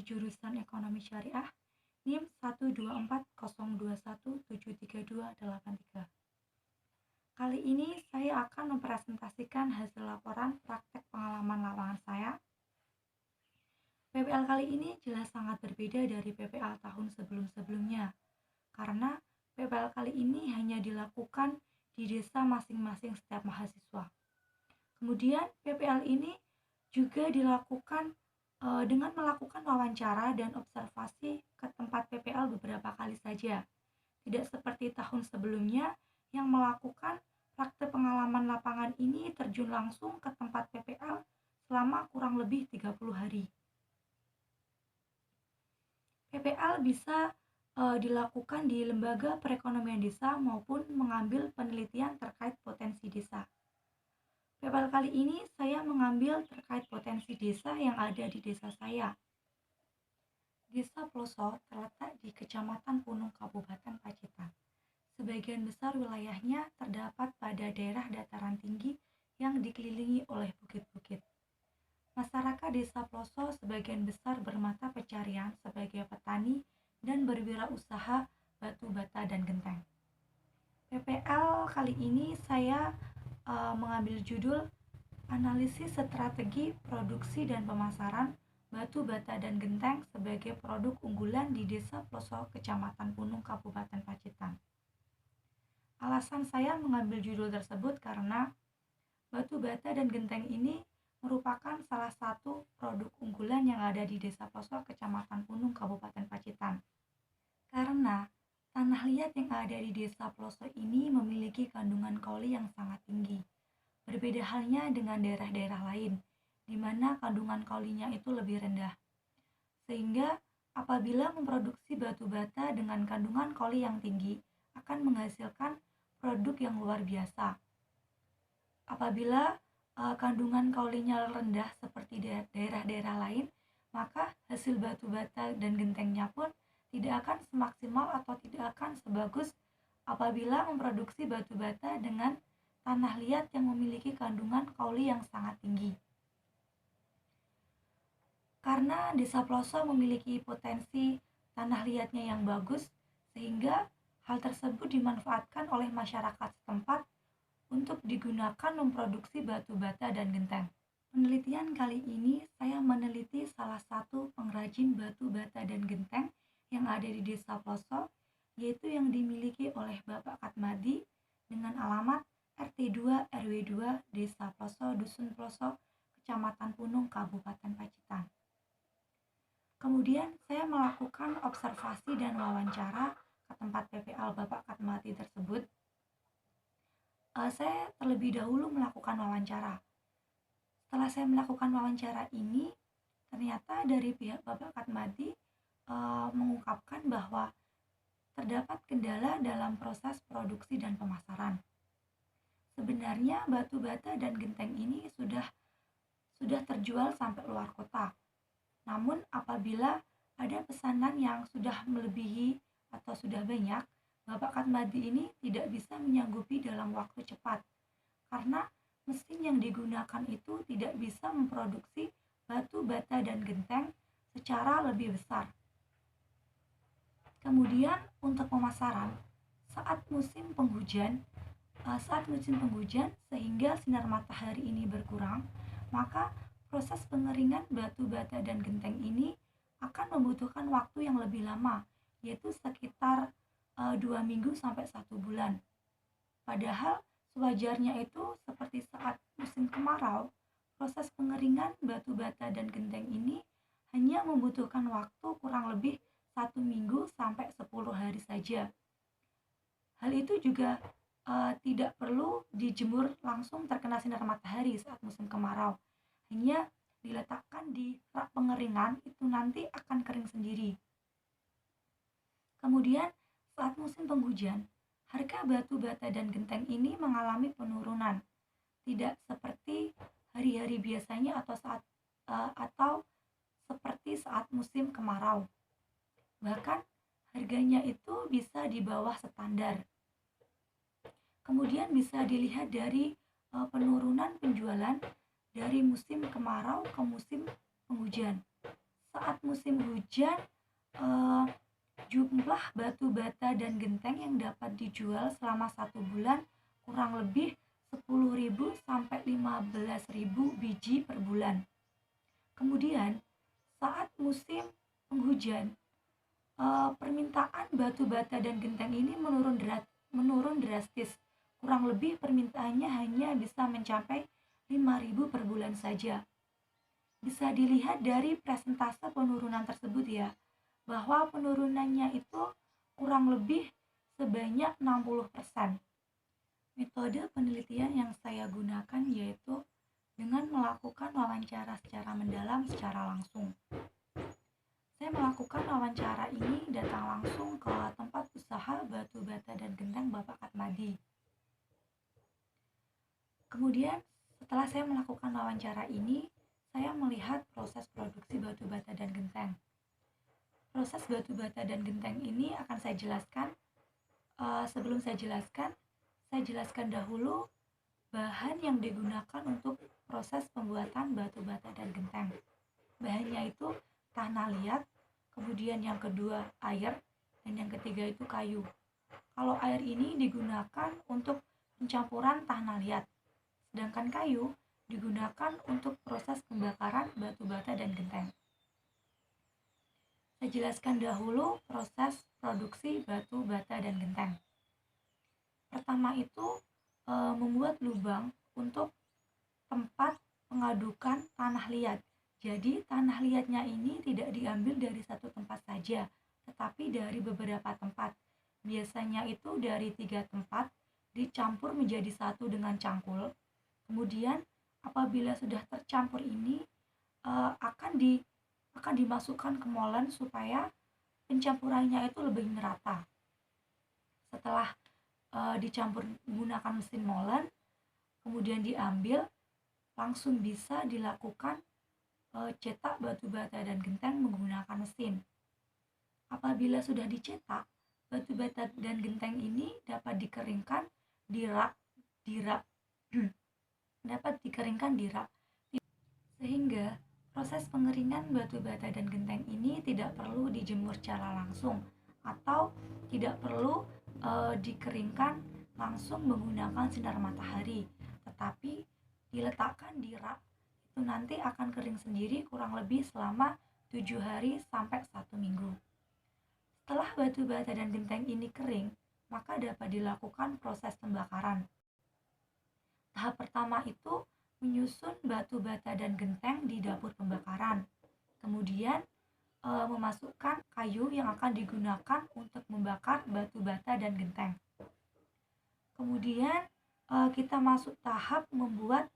jurusan Ekonomi Syariah, NIM 12402173283. Kali ini saya akan mempresentasikan hasil laporan praktek pengalaman lapangan saya. PPL kali ini jelas sangat berbeda dari PPL tahun sebelum-sebelumnya, karena PPL kali ini hanya dilakukan di desa masing-masing setiap mahasiswa. Kemudian PPL ini juga dilakukan dengan melakukan wawancara dan observasi ke tempat PPL beberapa kali saja. Tidak seperti tahun sebelumnya yang melakukan praktek pengalaman lapangan ini terjun langsung ke tempat PPL selama kurang lebih 30 hari. PPL bisa dilakukan di lembaga perekonomian desa maupun mengambil penelitian terkait potensi desa. PPL kali ini saya mengambil terkait potensi desa yang ada di desa saya. Desa Ploso terletak di Kecamatan Punung, Kabupaten Pacitan. Sebagian besar wilayahnya terdapat pada daerah dataran tinggi yang dikelilingi oleh bukit-bukit. Masyarakat desa Ploso sebagian besar bermata pencarian sebagai petani dan berwirausaha batu bata dan genteng. PPL kali ini saya mengambil judul analisis strategi produksi dan pemasaran batu bata dan genteng sebagai produk unggulan di desa Ploso, Kecamatan Punung, Kabupaten Pacitan. Alasan saya mengambil judul tersebut karena batu bata dan genteng ini merupakan salah satu produk unggulan yang ada di desa Ploso, Kecamatan Punung, Kabupaten Pacitan. Karena tanah liat yang ada di desa Ploso ini memiliki kandungan kaoli yang sangat tinggi. Berbeda halnya dengan daerah-daerah lain, di mana kandungan kaulinya itu lebih rendah. Sehingga apabila memproduksi batu bata dengan kandungan kauli yang tinggi, akan menghasilkan produk yang luar biasa. Apabila kandungan kaulinya rendah seperti daerah-daerah lain, maka hasil batu bata dan gentengnya pun tidak akan semaksimal atau tidak akan sebagus apabila memproduksi batu bata dengan tanah liat yang memiliki kandungan kauli yang sangat tinggi. Karena desa Ploso memiliki potensi tanah liatnya yang bagus, sehingga hal tersebut dimanfaatkan oleh masyarakat setempat untuk digunakan memproduksi batu bata dan genteng. Penelitian kali ini saya meneliti salah satu pengrajin batu bata dan genteng yang ada di desa Ploso, yaitu yang dimiliki oleh Bapak Katmadi dengan alamat RT 2 RW 2 Desa Ploso, Dusun Ploso, Kecamatan Punung, Kabupaten Pacitan. Kemudian saya melakukan observasi dan wawancara ke tempat PPL Bapak Katmadi tersebut. Saya terlebih dahulu melakukan wawancara. Setelah saya melakukan wawancara ini, ternyata dari pihak Bapak Katmadi mengungkapkan bahwa terdapat kendala dalam proses produksi dan pemasaran. Sebenarnya batu bata dan genteng ini sudah terjual sampai luar kota. Namun apabila ada pesanan yang sudah melebihi atau sudah banyak, Bapak Katmadi ini tidak bisa menyanggupi dalam waktu cepat karena mesin yang digunakan itu tidak bisa memproduksi batu bata dan genteng secara lebih besar. Kemudian untuk pemasaran, saat musim penghujan sehingga sinar matahari ini berkurang, maka proses pengeringan batu bata dan genteng ini akan membutuhkan waktu yang lebih lama, yaitu sekitar 2 minggu sampai 1 bulan. Padahal sewajarnya itu seperti saat musim kemarau, proses pengeringan batu bata dan genteng ini hanya membutuhkan waktu kurang lebih 1 minggu sampai 10 hari saja. Hal itu juga tidak perlu dijemur langsung terkena sinar matahari saat musim kemarau. Hanya diletakkan di rak pengeringan, itu nanti akan kering sendiri. Kemudian saat musim penghujan, harga batu bata dan genteng ini mengalami penurunan. Tidak seperti hari-hari biasanya atau seperti saat musim kemarau. Bahkan harganya itu bisa di bawah standar. Kemudian bisa dilihat dari penurunan penjualan dari musim kemarau ke musim penghujan. saat musim hujan, eh, jumlah batu bata dan genteng yang dapat dijual selama 1 bulan kurang lebih 10.000 sampai 15.000 biji per bulan. Kemudian saat musim penghujan, permintaan batu bata dan genteng ini menurun drastis. Kurang lebih permintaannya hanya bisa mencapai 5.000 per bulan saja. Bisa dilihat dari presentase penurunan tersebut ya, bahwa penurunannya itu kurang lebih sebanyak 60%. Metode penelitian yang saya gunakan yaitu dengan melakukan wawancara secara mendalam secara langsung. Saya melakukan wawancara ini datang langsung ke tempat usaha batu bata dan genteng Bapak Atmadi. Kemudian setelah saya melakukan wawancara ini, saya melihat proses produksi batu bata dan genteng. Proses batu bata dan genteng ini akan saya jelaskan. Sebelum saya jelaskan dahulu bahan yang digunakan untuk proses pembuatan batu bata dan genteng. Bahannya itu tanah liat, kemudian yang kedua air, dan yang ketiga itu kayu. Kalau air ini digunakan untuk pencampuran tanah liat, sedangkan kayu digunakan untuk proses pembakaran batu bata dan genteng. Saya jelaskan dahulu proses produksi batu bata dan genteng. Pertama itu membuat lubang untuk tempat mengadukan tanah liat. Jadi tanah liatnya ini tidak diambil dari satu tempat saja, tetapi dari beberapa tempat. Biasanya itu dari 3 tempat dicampur menjadi satu dengan cangkul. Kemudian apabila sudah tercampur ini akan dimasukkan ke molen supaya pencampurannya itu lebih merata. Setelah dicampur menggunakan mesin molen, kemudian diambil, langsung bisa dilakukan cetak batu bata dan genteng menggunakan mesin. Apabila sudah dicetak, batu bata dan genteng ini dapat dikeringkan di rak dapat dikeringkan di rak, sehingga proses pengeringan batu bata dan genteng ini tidak perlu dijemur secara langsung atau tidak perlu dikeringkan langsung menggunakan sinar matahari, tetapi diletakkan di rak. Itu nanti akan kering sendiri kurang lebih selama 7 hari sampai 1 minggu. Setelah batu bata dan genteng ini kering, maka dapat dilakukan proses pembakaran. Tahap pertama itu menyusun batu bata dan genteng di dapur pembakaran. Kemudian memasukkan kayu yang akan digunakan untuk membakar batu bata dan genteng. Kemudian kita masuk tahap membuat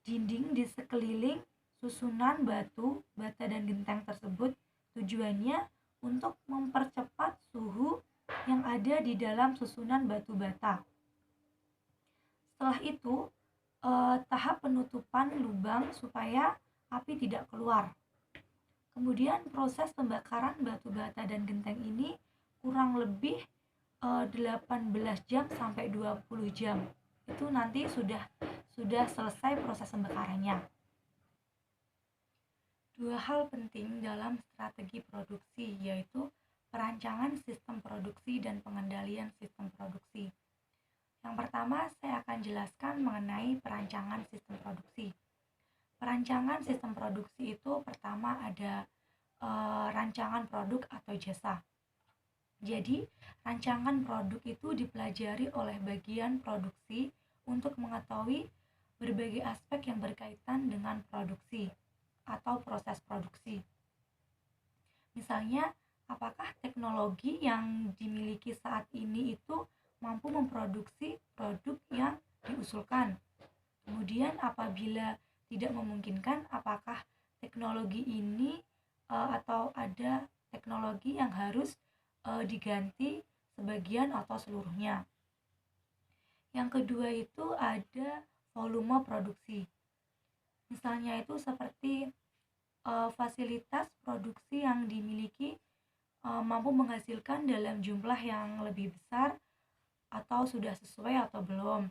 dinding di sekeliling susunan batu bata dan genteng tersebut. Tujuannya untuk mempercepat suhu yang ada di dalam susunan batu bata. Setelah itu tahap penutupan lubang supaya api tidak keluar. Kemudian proses pembakaran batu bata dan genteng ini kurang lebih 18 jam sampai 20 jam. Itu nanti sudah selesai proses pembakarannya. 2 hal penting dalam strategi produksi yaitu perancangan sistem produksi dan pengendalian sistem produksi. Yang pertama, saya akan jelaskan mengenai perancangan sistem produksi. Perancangan sistem produksi itu pertama ada rancangan produk atau jasa. Jadi, rancangan produk itu dipelajari oleh bagian produksi untuk mengetahui berbagai aspek yang berkaitan dengan produksi atau proses produksi. Misalnya, apakah teknologi yang dimiliki saat ini itu mampu memproduksi produk yang diusulkan. Kemudian apabila tidak memungkinkan, apakah teknologi ini atau ada teknologi yang harus diganti sebagian atau seluruhnya. Yang kedua itu ada volume produksi. Misalnya itu seperti fasilitas produksi yang dimiliki mampu menghasilkan dalam jumlah yang lebih besar atau sudah sesuai atau belum.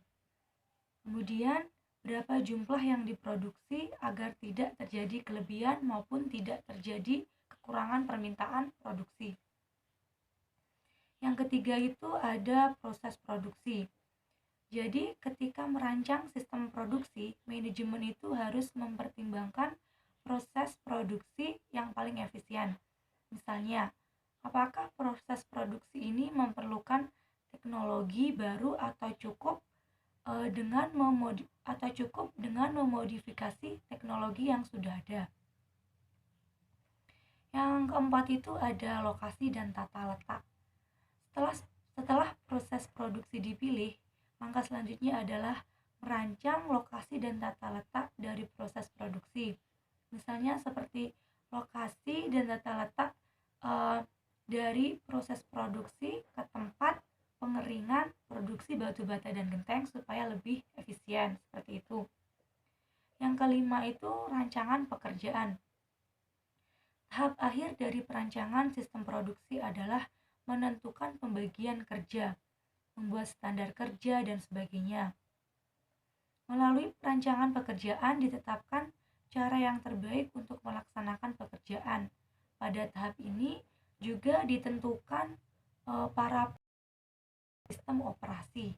Kemudian berapa jumlah yang diproduksi agar tidak terjadi kelebihan maupun tidak terjadi kekurangan permintaan produksi. Yang ketiga itu ada proses produksi. Jadi ketika merancang sistem produksi, manajemen itu harus mempertimbangkan proses produksi yang paling efisien. Misalnya, apakah proses produksi ini memerlukan teknologi baru atau cukup dengan memodifikasi teknologi yang sudah ada. Yang keempat itu ada lokasi dan tata letak. Setelah proses produksi dipilih, langkah selanjutnya adalah merancang lokasi dan tata letak dari proses produksi. Misalnya seperti lokasi dan tata letak dari proses produksi ke tempat pengeringan produksi batu bata dan genteng supaya lebih efisien, seperti itu. Yang kelima itu rancangan pekerjaan. Tahap akhir dari perancangan sistem produksi adalah menentukan pembagian kerja, membuat standar kerja, dan sebagainya. Melalui perancangan pekerjaan ditetapkan cara yang terbaik untuk melaksanakan pekerjaan. Pada tahap ini juga ditentukan para sistem operasi.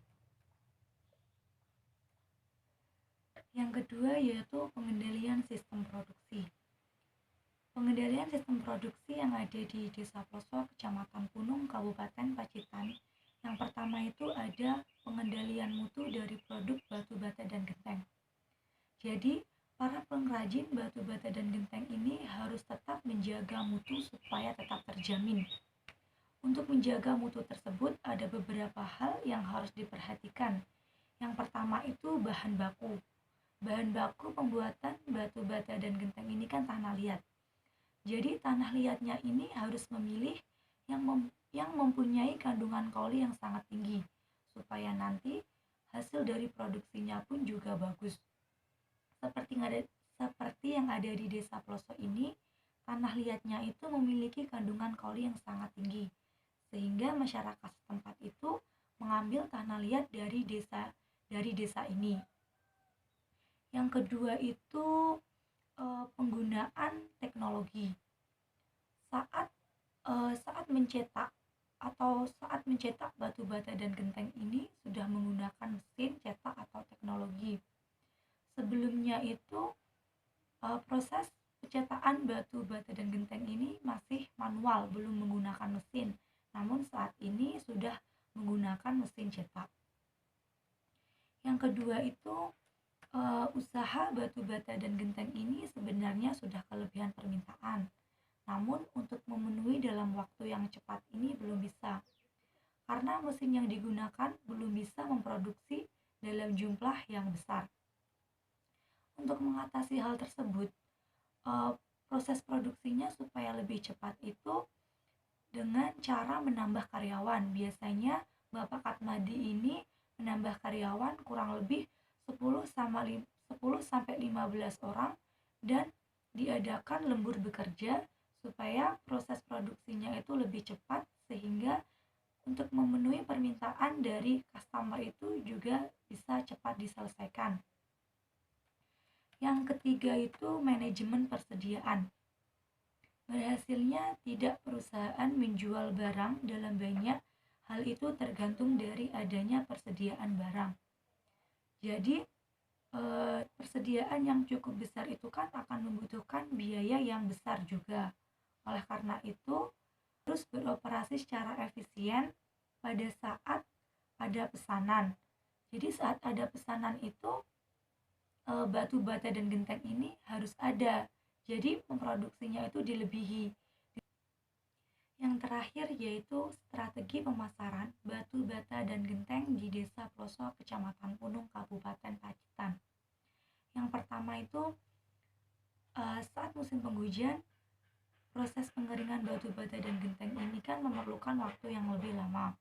Yang kedua yaitu pengendalian sistem produksi. Pengendalian sistem produksi yang ada di Desa Ploso, Kecamatan Punung, Kabupaten Pacitan. Yang pertama itu ada pengendalian mutu dari produk batu bata dan genteng. Jadi, para pengrajin batu bata dan genteng ini harus tetap menjaga mutu supaya tetap terjamin. Untuk menjaga mutu tersebut ada beberapa hal yang harus diperhatikan. Yang pertama itu bahan baku. Bahan baku pembuatan batu bata dan genteng ini kan tanah liat. Jadi tanah liatnya ini harus memilih yang mempunyai kandungan kaoli yang sangat tinggi supaya nanti hasil dari produksinya pun juga bagus. Seperti yang ada di Desa Ploso ini, tanah liatnya itu memiliki kandungan kaoli yang sangat tinggi, sehingga masyarakat setempat itu mengambil tanah liat dari desa ini. Yang kedua itu penggunaan teknologi. Saat mencetak batu bata dan genteng ini sudah menggunakan mesin cetak atau teknologi. Sebelumnya itu proses pencetakan batu bata dan genteng ini masih manual, belum menggunakan mesin. Namun saat ini sudah menggunakan mesin cetak. Yang kedua itu usaha batu bata dan genteng ini sebenarnya sudah kelebihan permintaan. Namun untuk memenuhi dalam waktu yang cepat ini belum bisa. Karena mesin yang digunakan belum bisa memproduksi dalam jumlah yang besar. Untuk mengatasi hal tersebut, proses produksinya supaya lebih cepat itu dengan cara menambah karyawan. Biasanya Bapak Katmadi ini menambah karyawan kurang lebih 10 sampai 15 orang dan diadakan lembur bekerja supaya proses produksinya itu lebih cepat, sehingga untuk memenuhi permintaan dari customer itu juga bisa cepat diselesaikan. Yang ketiga itu manajemen persediaan. Berhasilnya tidak perusahaan menjual barang dalam banyak, hal itu tergantung dari adanya persediaan barang. Jadi persediaan yang cukup besar itu kan akan membutuhkan biaya yang besar juga. Oleh karena itu harus beroperasi secara efisien pada saat ada pesanan. Jadi saat ada pesanan itu batu bata dan genteng ini harus ada. Jadi memproduksinya itu dilebihi. Yang terakhir yaitu strategi pemasaran batu bata dan genteng di Desa Ploso, Kecamatan Punung, Kabupaten Pacitan. Yang pertama itu saat musim penghujan, proses pengeringan batu bata dan genteng ini kan memerlukan waktu yang lebih lama,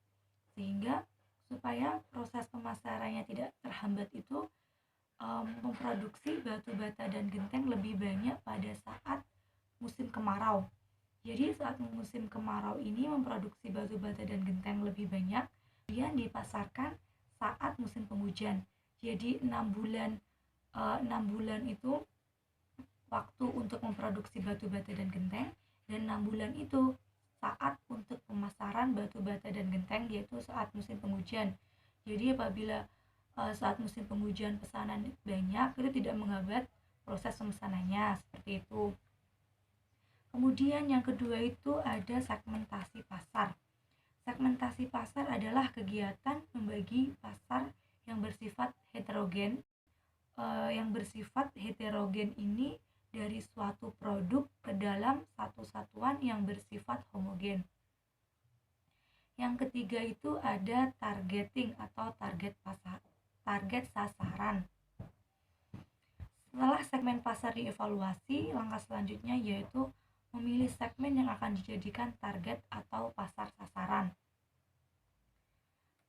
sehingga supaya proses pemasarannya tidak terhambat itu memproduksi batu bata dan genteng lebih banyak pada saat musim kemarau. Jadi saat musim kemarau ini memproduksi batu bata dan genteng lebih banyak, kemudian dipasarkan saat musim penghujan. Jadi 6 bulan itu waktu untuk memproduksi batu bata dan genteng. dan 6 bulan itu saat untuk pemasaran batu bata dan genteng, yaitu saat musim penghujan. Jadi apabila saat musim penghujan pesanan banyak, itu tidak menghambat proses pemesanannya, seperti itu. Kemudian yang kedua itu ada segmentasi pasar. Segmentasi pasar adalah kegiatan membagi pasar yang bersifat heterogen. Ini dari suatu produk ke dalam satu satuan yang bersifat homogen. Yang ketiga itu ada targeting atau target sasaran. Setelah segmen pasar dievaluasi, langkah selanjutnya yaitu memilih segmen yang akan dijadikan target atau pasar sasaran.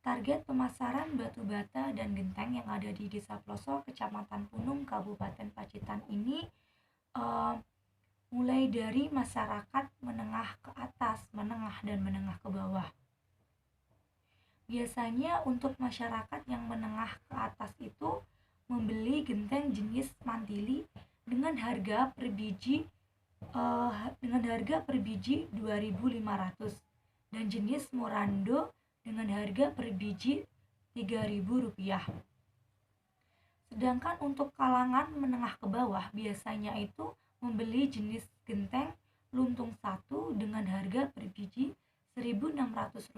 Target pemasaran batu bata dan genteng yang ada di Desa Ploso, Kecamatan Punung, Kabupaten Pacitan ini mulai dari masyarakat menengah ke atas, menengah dan menengah ke bawah. Biasanya untuk masyarakat yang menengah ke atas itu membeli genteng jenis mantili dengan harga per biji 2.500 dan jenis morando dengan harga per biji Rp3.000. Sedangkan untuk kalangan menengah ke bawah biasanya itu membeli jenis genteng luntung 1 dengan harga per biji Rp1.600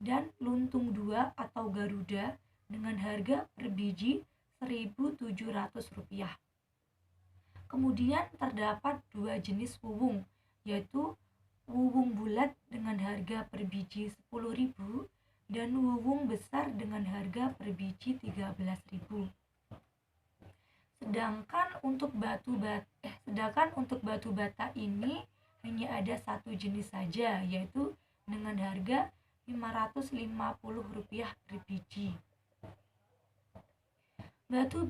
dan luntung 2 atau Garuda dengan harga per biji Rp1.700. Kemudian terdapat dua jenis wuwung, yaitu wuwung bulat dengan harga per biji Rp10.000 dan wuwung besar dengan harga per biji Rp13.000. Sedangkan untuk batu bata ini hanya ada satu jenis saja, yaitu dengan harga Rp550 per biji. Batu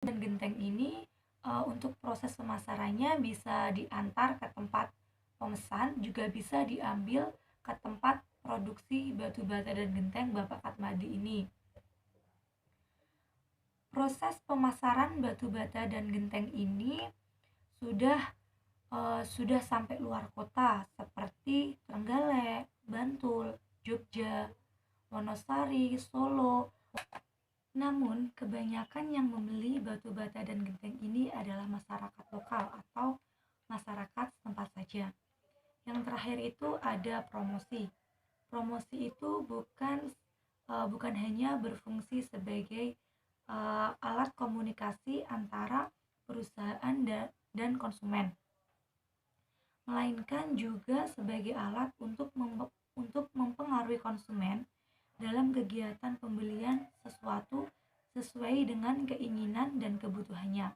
dan genteng ini untuk proses pemasarannya bisa diantar ke tempat pemesan, juga bisa diambil ke tempat produksi batu bata dan genteng Bapak Katmadi ini. Proses pemasaran batu bata dan genteng ini sudah sampai luar kota seperti Trenggalek, Bantul, Jogja, Wonosari, Solo. Namun, kebanyakan yang membeli batu bata dan genteng ini adalah masyarakat lokal atau masyarakat setempat saja. Yang terakhir itu ada promosi. Promosi itu bukan hanya berfungsi sebagai alat komunikasi antara perusahaan dan konsumen, melainkan juga sebagai alat untuk mempengaruhi konsumen dalam kegiatan pembelian sesuatu sesuai dengan keinginan dan kebutuhannya.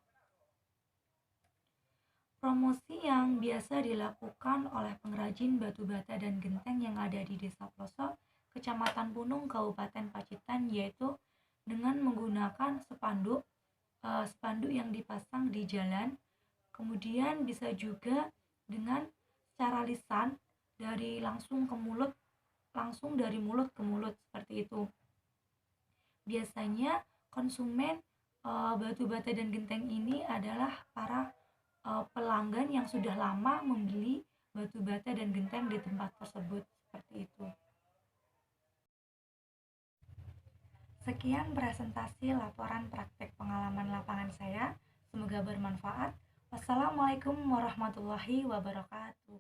Promosi yang biasa dilakukan oleh pengrajin batu bata dan genteng yang ada di Desa Ploso, Kecamatan Punung, Kabupaten Pacitan, yaitu dengan menggunakan spanduk yang dipasang di jalan. Kemudian bisa juga dengan secara lisan langsung dari mulut ke mulut, seperti itu. Biasanya konsumen batu bata dan genteng ini adalah para pelanggan yang sudah lama membeli batu bata dan genteng di tempat tersebut, seperti itu. Sekian presentasi laporan praktek pengalaman lapangan saya. Semoga bermanfaat. Wassalamualaikum warahmatullahi wabarakatuh.